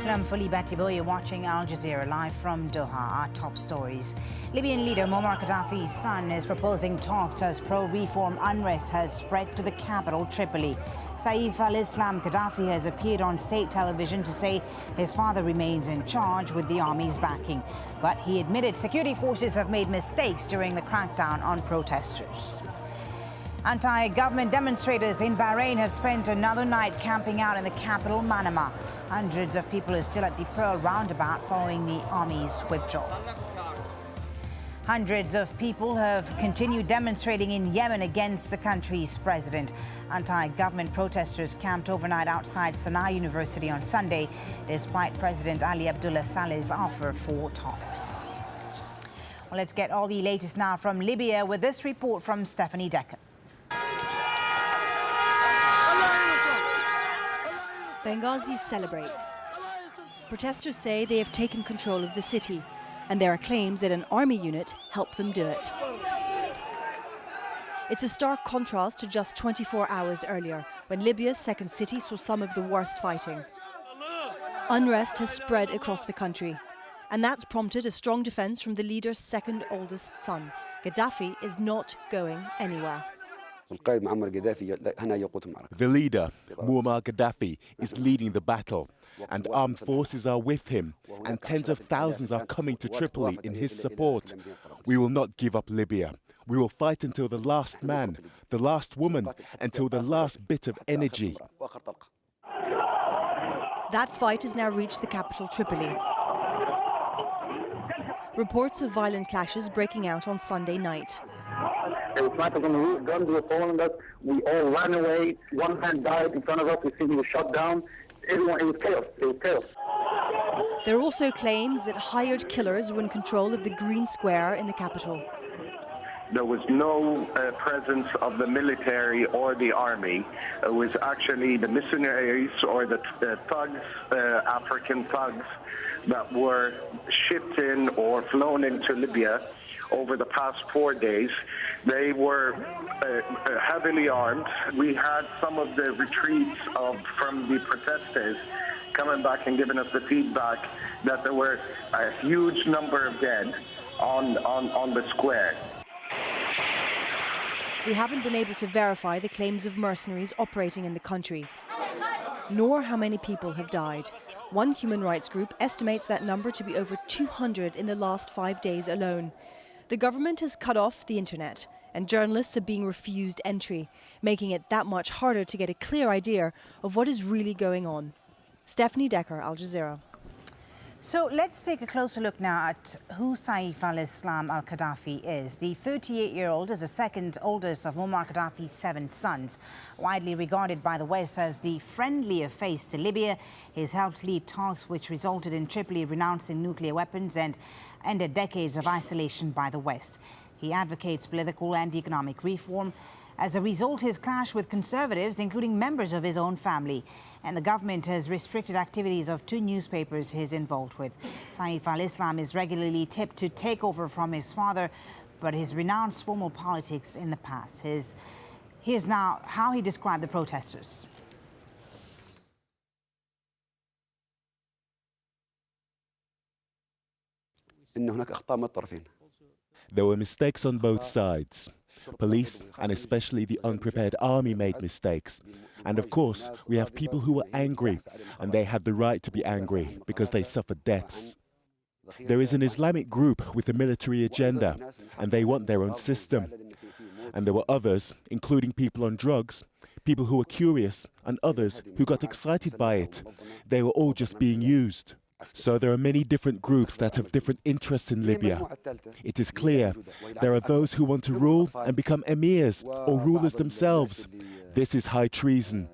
I'm fully Batibo. You're watching Al Jazeera live from Doha. Our top stories. Libyan leader Muammar Gaddafi's son is proposing talks as pro-reform unrest has spread to the capital, Tripoli. Saif al-Islam Gaddafi has appeared on state television to say his father remains in charge with the army's backing. But he admitted security forces have made mistakes during the crackdown on protesters. Anti-government demonstrators in Bahrain have spent another night camping out in the capital, Manama. Hundreds of people are still at the Pearl roundabout following the army's withdrawal. Hundreds of people have continued demonstrating in Yemen against the country's president. Anti-government protesters camped overnight outside Sana'a University on Sunday, despite President Ali Abdullah Saleh's offer for talks. Well, let's get all the latest now from Libya with this report from Stephanie Decker. Benghazi celebrates. Protesters say they have taken control of the city, and there are claims that an army unit helped them do it. It's a stark contrast to just 24 hours earlier, when Libya's second city saw some of the worst fighting. Unrest has spread across the country, and that's prompted a strong defense from the leader's second oldest son. Gaddafi is not going anywhere. The leader, Muammar Gaddafi, is leading the battle, and armed forces are with him, and tens of thousands are coming to Tripoli in his support. We will not give up Libya. We will fight until the last man, the last woman, until the last bit of energy. That fight has now reached the capital, Tripoli. Reports of violent clashes breaking out on Sunday night. There were snipers on the roof, guns were following us. We all ran away. One man died in front of us. We see he was shot down. Everyone, it was chaos. It was chaos. There are also claims that hired killers were in control of the Green Square in the capital. There was no presence of the military or the army. It was actually the missionaries or the thugs, African thugs, that were shipped in or flown into Libya over the past 4 days. They were heavily armed. We had some of the retreats from the protesters coming back and giving us the feedback that there were a huge number of dead on the square. We haven't been able to verify the claims of mercenaries operating in the country, nor how many people have died. One human rights group estimates that number to be over 200 in the last 5 days alone. The government has cut off the internet, and journalists are being refused entry, making it that much harder to get a clear idea of what is really going on. Stephanie Decker, Al Jazeera. So let's take a closer look now at who Saif al-Islam al-Gaddafi is. The 38-year-old is the second oldest of Muammar Gaddafi's 7 sons. Widely regarded by the West as the friendlier face to Libya, he's helped lead talks which resulted in Tripoli renouncing nuclear weapons and ended decades of isolation by the West. He advocates political and economic reform. As a result, his clash with conservatives, including members of his own family, and the government has restricted activities of 2 newspapers he's involved with. Saif al-Islam is regularly tipped to take over from his father, but he's renounced formal politics in the past. Here's now how he described the protesters. There were mistakes on both sides. Police, and especially the unprepared army, made mistakes. And of course, we have people who were angry, and they had the right to be angry because they suffered deaths. There is an Islamic group with a military agenda, and they want their own system. And there were others, including people on drugs, people who were curious, and others who got excited by it. They were all just being used. So there are many different groups that have different interests in Libya. It is clear there are those who want to rule and become emirs or rulers themselves. This is high treason.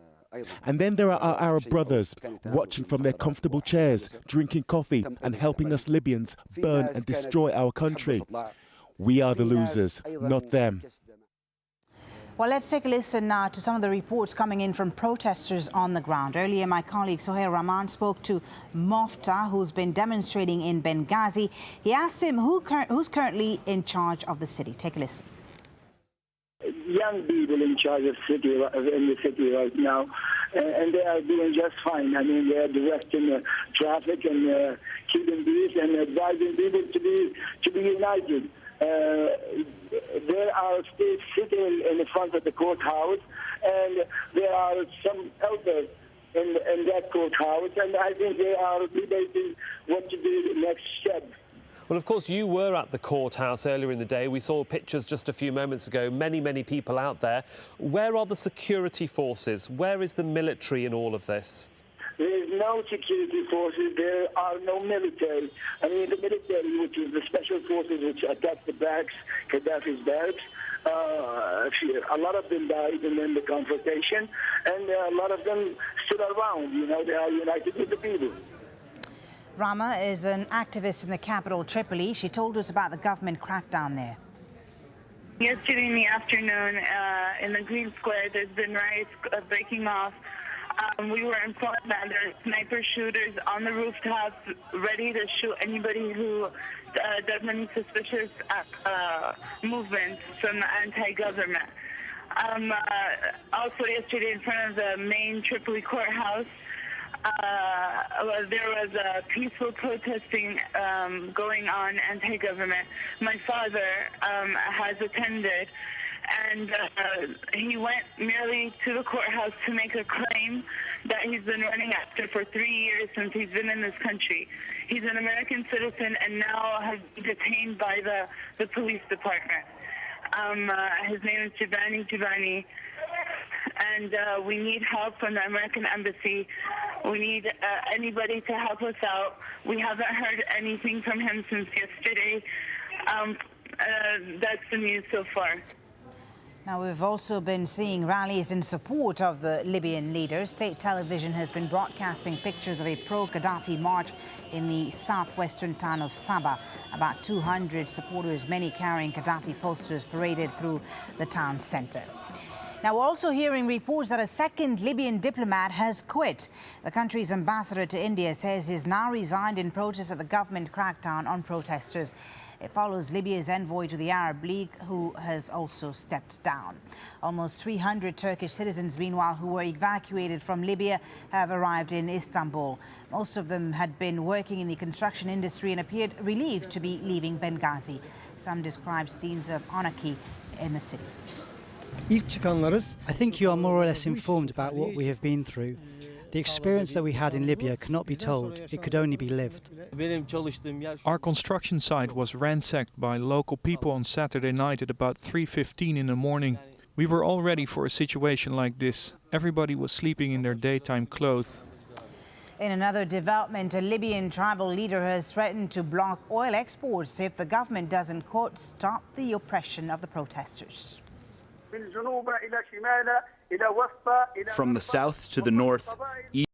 And then there are our Arab brothers watching from their comfortable chairs, drinking coffee and helping us Libyans burn and destroy our country. We are the losers, not them. Well, let's take a listen now to some of the reports coming in from protesters on the ground. Earlier, my colleague Sohail Rahman spoke to Mofta, who's been demonstrating in Benghazi. He asked him who's currently in charge of the city. Take a listen. Young people in charge of in the city right now. and they are doing just fine. I mean, they are directing traffic and keeping peace and advising people to be united. There are still sitting in the front of the courthouse, and there are some elders in that courthouse, and I think they are debating what to do next step. Well, of course, you were at the courthouse earlier in the day. We saw pictures just a few moments ago, many people out there. Where are the security forces? Where is the military in all of this? There is no security forces. There are no military. I mean, the military, which is the special forces which attacked the barracks, Gaddafi's barracks, a lot of them died in the confrontation, and a lot of them stood around. You know, they are united with the people. Rama is an activist in the capital, Tripoli. She told us about the government crackdown there. Yesterday in the afternoon, in the Green Square, there's been riots breaking off. We were informed that there are sniper shooters on the rooftops ready to shoot anybody who does any suspicious movements from the anti-government. Also yesterday in front of the main Tripoli courthouse, there was a peaceful protesting going on, anti-government. My father has attended, and he went merely to the courthouse to make a claim that he's been running after for 3 years since he's been in this country. He's an American citizen and now has been detained by the police department. His name is Jibani, and we need help from the American embassy. We need anybody to help us out. We haven't heard anything from him since yesterday. That's the news so far. Now, we've also been seeing rallies in support of the Libyan leader. State television has been broadcasting pictures of a pro-Gaddafi march in the southwestern town of Sabah. About 200 supporters, many carrying Gaddafi posters, paraded through the town centre. Now, we're also hearing reports that a second Libyan diplomat has quit. The country's ambassador to India says he's now resigned in protest at the government crackdown on protesters. It follows Libya's envoy to the Arab League, who has also stepped down. Almost 300 Turkish citizens, meanwhile, who were evacuated from Libya have arrived in Istanbul. Most of them had been working in the construction industry and appeared relieved to be leaving Benghazi. Some described scenes of anarchy in the city. I think you are more or less informed about what we have been through. The experience that we had in Libya cannot be told, it could only be lived. Our construction site was ransacked by local people on Saturday night at about 3:15 in the morning. We were all ready for a situation like this. Everybody was sleeping in their daytime clothes. In another development, a Libyan tribal leader has threatened to block oil exports if the government doesn't, quote, stop the oppression of the protesters. From the south to the north, east